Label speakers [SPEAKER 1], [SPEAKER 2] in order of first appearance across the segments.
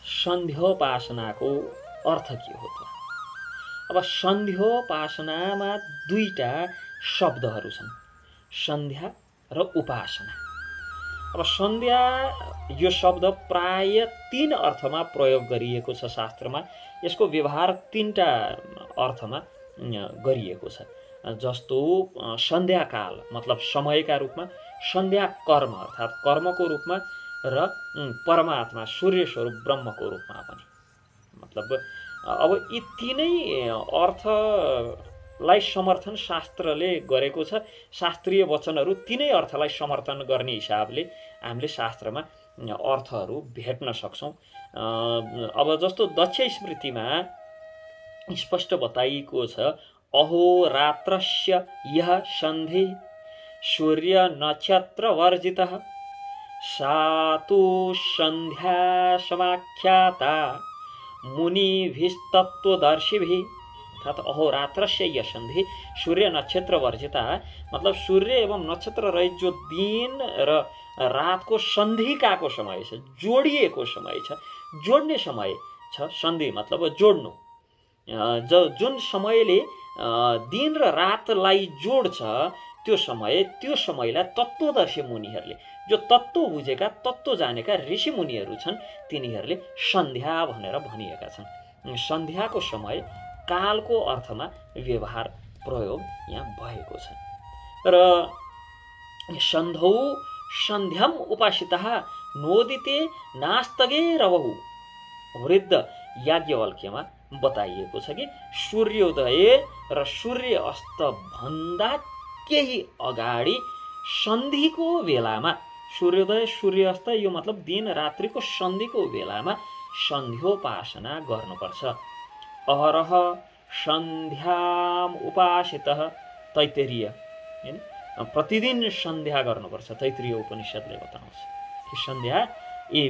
[SPEAKER 1] सन्ध्योपासनाको अर्थ के हो त? अब सन्ध्योपासनामा दुईटा शब्दहरू छन्, सन्ध्या र उपासना। अब सन्ध्या यो शब्द प्राय 3 अर्थमा प्रयोग गरिएको छ शास्त्रमा। यसको व्यवहार 3टा अर्थमा गरिएको छ। जस्तो सन्ध्याकाल मतलब समयका रूपमा, सन्ध्या कर्म अर्थात् कर्मको रूपमा र परमात्मा सूर्य स्वरूप ब्रह्मको रूपमा पनि। मतलब अब यी तीनै अर्थलाई समर्थन शास्त्रले गरेको छ। शास्त्रीय वचनहरू तीनै अर्थलाई समर्थन गर्ने हिसाबले हामीले शास्त्रमा अर्थहरू भेट्न सक्छौँ। अब जस्तो दक्ष स्मृतिमा स्पष्ट बताइएको छ, अहोरात्रस्य यः सन्धि सूर्य नक्षत्र वर्जितः सा तु सन्ध्या समाख्याता मुनिभिस्तत्त्वदर्शिभिः। अर्थात अहोरात्रस्य यः सन्धि सूर्य नक्षत्र वर्जिता, मतलब सूर्य एवं नक्षत्र रहित जो दिन र रातको सन्धिकाको समय छ, जोडिएको समय छ, जोड्ने समय छ। सन्धि मतलब जोड्नु, जुन समयले दिन र रातलाई जोड्छ त्यो समयलाई तत्त्वदर्शी मुनिहरूले, जो तत्त्व बुझेका तत्त्व जानेका ऋषि मुनिहरू छन्, तिनीहरूले सन्ध्या भनेर भनिएका छन्। सन्ध्याको समय कालको अर्थमा व्यवहार प्रयोग यहाँ भएको छ। र सन्धौ सन्ध्याम उपासितः नोदिते नास्तगे रवहु, वृद्ध याज्ञवल्क्यमा बताइएको छ कि सूर्योदय र सूर्य अस्त भन्दा केही अगाडि सन्धिको बेलामा, सूर्योदय सूर्य अस्त यो मतलब दिन रात्रिको सन्धिको बेलामा सन्ध्योपासना गर्नुपर्छ। अहरह सन्ध्याम उपासितः, तैत्तिरीय हैन, प्रतिदिन सन्ध्या गर्नुपर्छ। तैत्तिरीय उपनिषद्ले बताउँछ कि सन्ध्या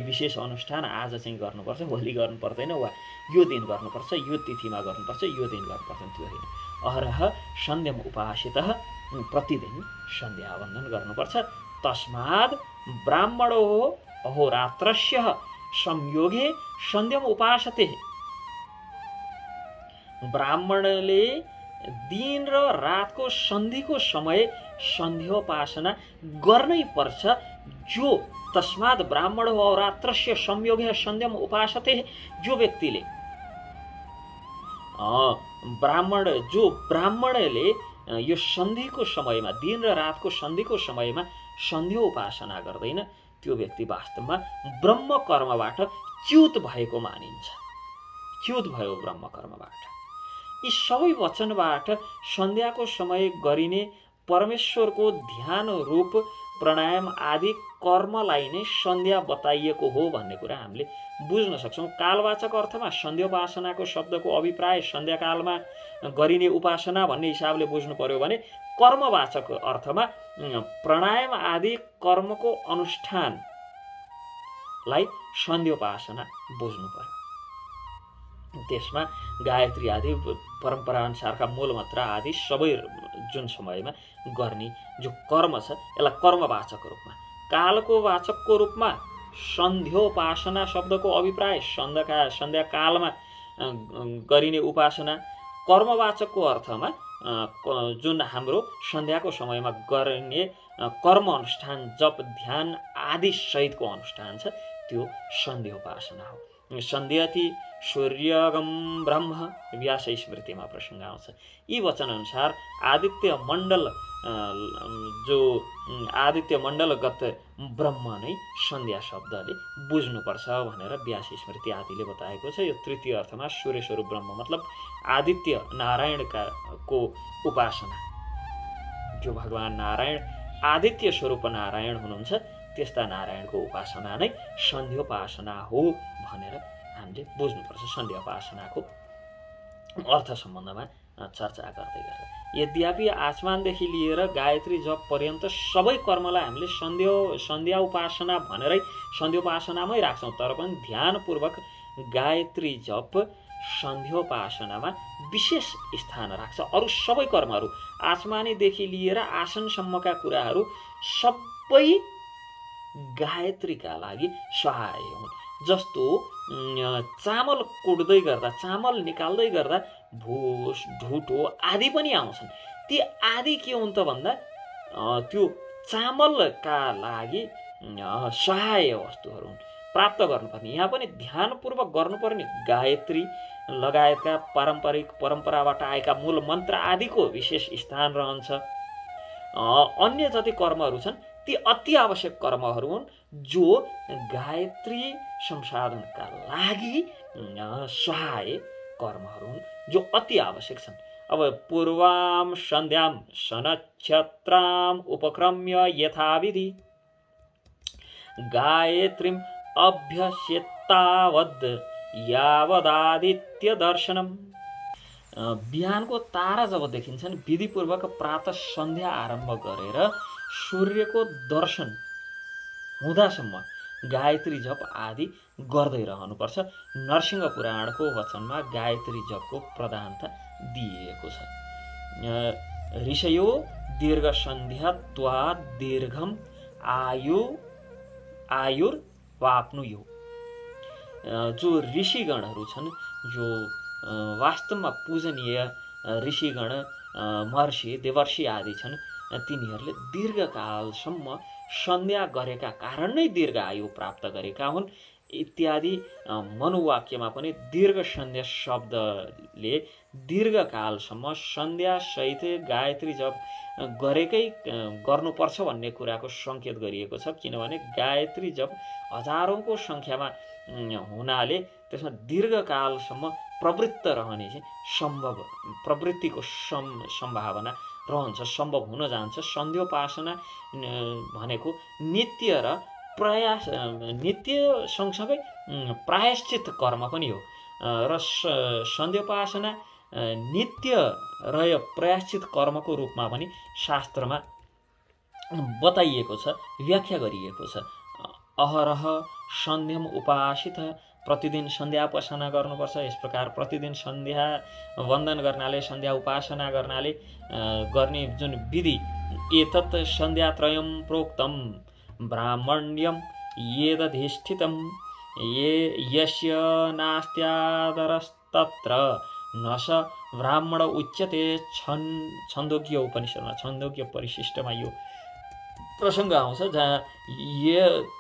[SPEAKER 1] विशेष अनुष्ठान आज चाहिँ गर्नुपर्छ, भोलि गर्नु पर्दैन, वा यो दिन गर्नुपर्छ, यो तिथिमा गर्नुपर्छ, यो दिन गर्नुपर्छ, त्यो होइन। अहरह सन्ध्याम उपासितः, प्रतिदिन सन्ध्या वन्दन गर्नुपर्छ। तस्माद् ब्राह्मणो अहोरात्रस्य संयोगे सन्ध्याम उपासते, ब्राह्मणले दिन र रातको सन्धिको समय सन्ध्योपासना गर्नै पर्छ। जो तस्माद् ब्राह्मण अहोरात्रस्य संयोगे सन्ध्याम उपासते, जो व्यक्तिले ब्राह्मणले यो सन्धिको समयमा, दिन र रातको सन्धिको समयमा सन्ध्योपासना गर्दैन, त्यो व्यक्ति वास्तवमा ब्रह्म कर्मबाट च्युत भएको मानिन्छ। च्युत भयो ब्रह्म कर्मबाट। यी सबै वचनबाट सन्ध्याको समय गरिने परमेश्वरको ध्यान रूप प्राणायाम आदि कर्मलाई नै सन्ध्या बताइएको हो भन्ने कुरा हामीले बुझ्न सक्छौँ। कालवाचक अर्थमा सन्ध्योपासनाको शब्दको अभिप्राय सन्ध्याकालमा गरिने उपासना भन्ने हिसाबले बुझ्नु पर्यो भने, कर्मवाचक अर्थमा प्राणायाम आदि कर्मको अनुष्ठानलाई सन्ध्योपासना बुझ्नु पर्यो। त्यसमा गायत्री आदि परम्परा अनुसारका मूलमन्त्र आदि सबै जुन समयमा गर्ने जो कर्म छ, यसलाई कर्मवाचक रूपमा, कालको वाचकको रूपमा सन्ध्योपासना शब्दको अभिप्राय सन्ध्याकालमा गरिने उपासना, कर्मवाचकको अर्थमा जुन हाम्रो सन्ध्याको समयमा गरिने कर्म अनुष्ठान, जप ध्यान आदि सहितको अनुष्ठान छ, त्यो सन्ध्योपासना हो। सन्ध्यति सूर्यगम ब्रह्म, व्यास स्मृतिमा प्रसङ्ग आउँछ। यी वचन अनुसार आदित्य मण्डलगत ब्रह्म नै सन्ध्या शब्दले बुझ्नुपर्छ भनेर व्यास स्मृति आदिले बताएको छ। यो तृतीय अर्थमा सूर्य स्वरूप ब्रह्म मतलब आदित्य नारायणको उपासना, जो भगवान नारायण आदित्य स्वरूप नारायण हुनुहुन्छ, त्यस्ता नारायणको उपासना नै सन्ध्योपासना हो भनेर हामीले बुझ्नुपर्छ। सन्ध्योपासनाको अर्थ सम्बन्धमा चर्चा गर्दै गर्दा, यद्यपि आचमानदेखि लिएर गायत्री जप पर्यन्त सबै कर्मलाई हामीले सन्ध्या उपासना भनेरै सन्ध्योपासनामै राख्छौँ, तर पनि ध्यानपूर्वक गायत्री जप सन्ध्योपासनामा विशेष स्थान राख्छ। अरू सबै कर्महरू, आचमानीदेखि लिएर आसनसम्मका कुराहरू सबै गायत्रीका लागि सहाय हुन्। जस्तो चामल कुट्दै गर्दा, चामल निकाल्दै गर्दा भुस, ढुटो आदि पनि आउँछन्। ती आदि के हुन् त भन्दा त्यो चामलका लागि सहाय वस्तुहरू हुन्, प्राप्त गर्नुपर्ने। यहाँ पनि ध्यानपूर्वक गर्नुपर्ने गायत्री लगायतका पारम्परिक परम्पराबाट आएका मूल मन्त्र आदिको विशेष स्थान रहन्छ। अन्य जति कर्महरू छन् ती अति आवश्यक कर्महरू हुन्, जो गायत्री संसाधनका लागि सहाय कर्महरू हुन्, जो अति आवश्यक छन्। अब पूर्वाम सन्ध्याम सनक्षत्राम उपक्रम्य यथाविधि गायत्रीम अभ्यस्येत्तावद् यावदादित्य दर्शनम। बिहानको तारा जब देखिन्छन् विधिपूर्वक प्रातः सन्ध्या आरम्भ गरेर सूर्यको दर्शन हुँदासम्म गायत्री जप आदि गर्दै रहनुपर्छ। नरसिंह पुराणको वचनमा गायत्री जपको प्रधानता दिएको छ। ऋषयो दीर्घ सन्ध्यात्वात् दीर्घम आयुर्वाप्नुयुः। जो ऋषिगणहरू छन्, जो वास्तवमा पूजनीय ऋषिगण, महर्षि, देवर्षि आदि छन्, तिनीहरूले दीर्घकालसम्म सन्ध्या गरेका कारण नै दीर्घ आयु प्राप्त गरेका हुन् इत्यादि। मनुवाक्यमा पनि दीर्घ सन्ध्या शब्दले दीर्घकालसम्म सन्ध्यासहित गायत्री जप गर्नुपर्छ भन्ने कुराको सङ्केत गरिएको छ। किनभने गायत्री जप हजारौँको सङ्ख्यामा हुनाले त्यसमा दीर्घकालसम्म प्रवृत्त रहने चाहिँ प्रवृत्तिको सम्भावना रहन्छ, सम्भव हुन जान्छ। सन्ध्योपासना भनेको नित्य र प्रयास, नित्य सँगसँगै प्रायश्चित कर्म पनि हो र सन्ध्योपासना नित्य र प्रायश्चित कर्मको रूपमा पनि शास्त्रमा बताइएको छ, व्याख्या गरिएको छ। अहरह सन्ध्यम उपासित, प्रतिदिन सन्ध्या उपासना गर्नुपर्छ। यस प्रकार प्रतिदिन सन्ध्या वन्दन गर्नाले, सन्ध्या उपासना गर्नाले गर्ने जुन विधि, एतत् सन्ध्यात्रयं प्रोक्तम ब्राह्मण्यम येदधिष्ठितम यस्य नास्त्यादरस्तत्र न स ब्राह्मण उच्यते। छन्दोग्य उपनिषदमा, छन्दोग्य परिशिष्टमा यो प्रसङ्ग आउँछ जहाँ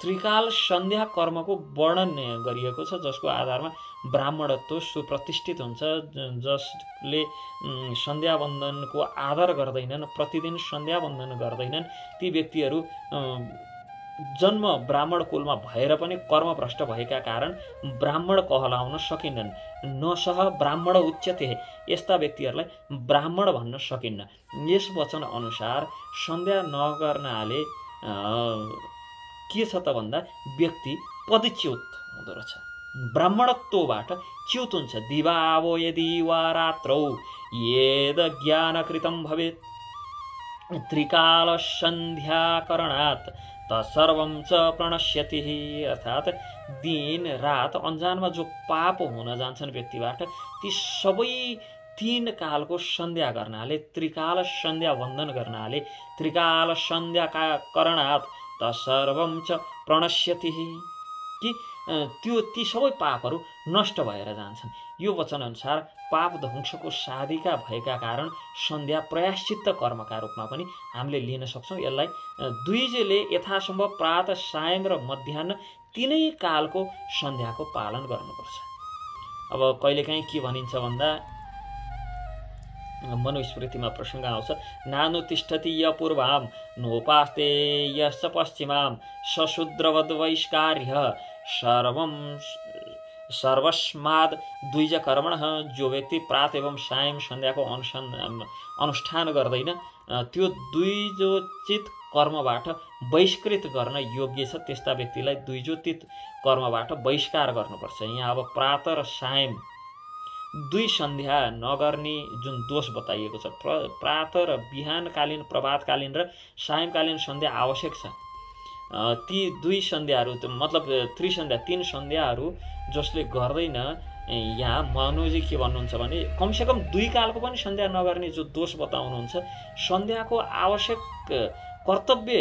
[SPEAKER 1] त्रिकाल सन्ध्या कर्मको वर्णन गरिएको छ, जसको आधारमा ब्राह्मणत्व सुप्रतिष्ठित हुन्छ। जसले सन्ध्या वन्दनको आदर गर्दैनन्, प्रतिदिन सन्ध्या वन्दन गर्दैनन्, ती व्यक्तिहरू जन्म ब्राह्मण कुलमा भएर पनि कर्मभ्रष्ट भएका कारण ब्राह्मण कहलाउन सकिन्नन्। नसह ब्राह्मण उच्यते, यस्ता व्यक्तिहरूलाई ब्राह्मण भन्न सकिन्न। यस वचन अनुसार सन्ध्या नगर्नाले के छ त भन्दा व्यक्ति पदच्युत हुँदो रहेछ, ब्राह्मणत्वबाट च्युत हुन्छ। दिवावो यदि वा रात्रौ येद ज्ञानकृतं भवेत् त्रिकाल सन्ध्याकरणात् तत्सर्वं च प्रणश्यति। अर्थात् दिन रात अन्जानमा जो पाप हुन जान्छन् व्यक्तिबाट, ती सबै 3 कालको सन्ध्या गर्नाले, त्रिकाल सन्ध्या वन्दन गर्नाले, त्रिकाल सन्ध्या करणात् तत्सर्वं च प्रणश्यति, कि ती सबै पापहरू नष्ट भएर जान्छन्। यो वचन अनुसार पाप ध्वंसको साधिका भएका कारण सन्ध्या प्रायश्चित्त कर्मका रूपमा पनि हामीले लिन सक्छौँ। यसलाई दुईजले यथासम्भव प्रातः, सायं र मध्याह्न 3 कालको सन्ध्याको पालन गर्नुपर्छ। अब कहिलेकाहीँ के भनिन्छ भन्दा मनुस्मृतिमा प्रसङ्ग आउँछ, नानु तिष्ठति य पूर्वाम नोपास्ते यश्च पश्चिमाम सशूद्रवद् वैष्कार्य सर्वस्माद् द्विज कर्मणः। जो व्यक्ति प्रात एवं सायं सन्ध्याको अनुष्ठान गर्दैन, त्यो द्विजोचित कर्मबाट बहिष्कृत गर्न योग्य छ। त्यस्ता व्यक्तिलाई द्विजोचित कर्मबाट बहिष्कार गर्नुपर्छ। यहाँ अब प्रात र सायं 2 सन्ध्या नगर्ने जुन दोष बताइएको छ, प्रात र बिहानकालीन, प्रभातकालीन र सायंकालीन सन्ध्या आवश्यक छ। ती 2 सन्ध्याहरू मतलब त्रिसन्ध्या, 3 सन्ध्याहरू जसले गर्दैन, यहाँ मनुजी के भन्नुहुन्छ भने कमसेकम 2 कालको पनि सन्ध्या नगर्ने जो दोष बताउनुहुन्छ, सन्ध्याको आवश्यक कर्तव्य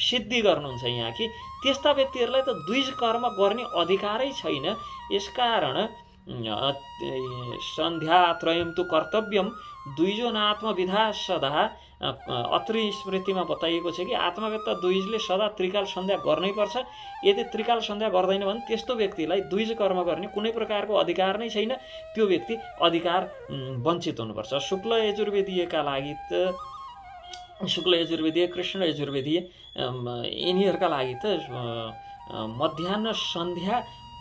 [SPEAKER 1] सिद्धि गर्नुहुन्छ यहाँ कि त्यस्ता व्यक्तिहरूलाई त द्विज कर्म गर्ने अधिकारै छैन। यसकारण सन्ध्यात्रयं तु कर्तव्यम द्विजोनात्मविधा सदा। अत्रि स्मृतिमा बताइएको छ कि आत्मवेत्ता द्विजले सदा त्रिकाल सन्ध्या गर्नै पर्छ। यदि त्रिकाल सन्ध्या गर्दैन भने त्यस्तो व्यक्तिलाई द्विज कर्म गर्ने कुनै प्रकारको अधिकार नै छैन। त्यो व्यक्ति अधिकार वञ्चित हुनुपर्छ। शुक्ल यजुर्वेदीयका लागि त शुक्ल यजुर्वेदीय कृष्ण यजुर्वेदीय यिनीहरूका लागि त मध्याह्न सन्ध्या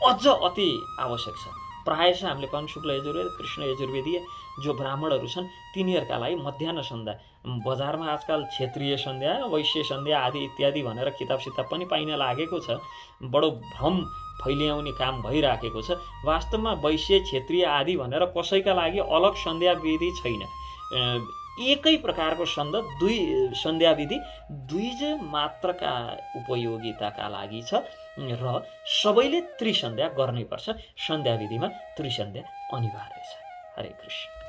[SPEAKER 1] अझ अति आवश्यक छ। प्रायः हामीले पनि शुक्ल यजुर्वेद कृष्ण यजुर्वेदीय जो ब्राह्मणहरू छन् तिनीहरूका लागि मध्याह्न सन्ध्या, बजारमा आजकल क्षेत्रीय सन्ध्या वैश्य सन्ध्या आदि इत्यादि भनेर किताब सिताब पनि पाइन लागेको छ। बडो भ्रम फैल्याउने काम भइराखेको छ। वास्तवमा वैश्य क्षेत्रीय आदि भनेर कसैका लागि अलग सन्ध्या विधि छैन। एकै प्रकारको सन्ध्या विधि द्विज मात्रका उपयोगिताका लागि छ र सबैले त्रिसन्ध्या गर्नै पर्छ। सन्ध्या विधिमा त्रिसन्ध्या अनिवार्य छ। हरे कृष्ण।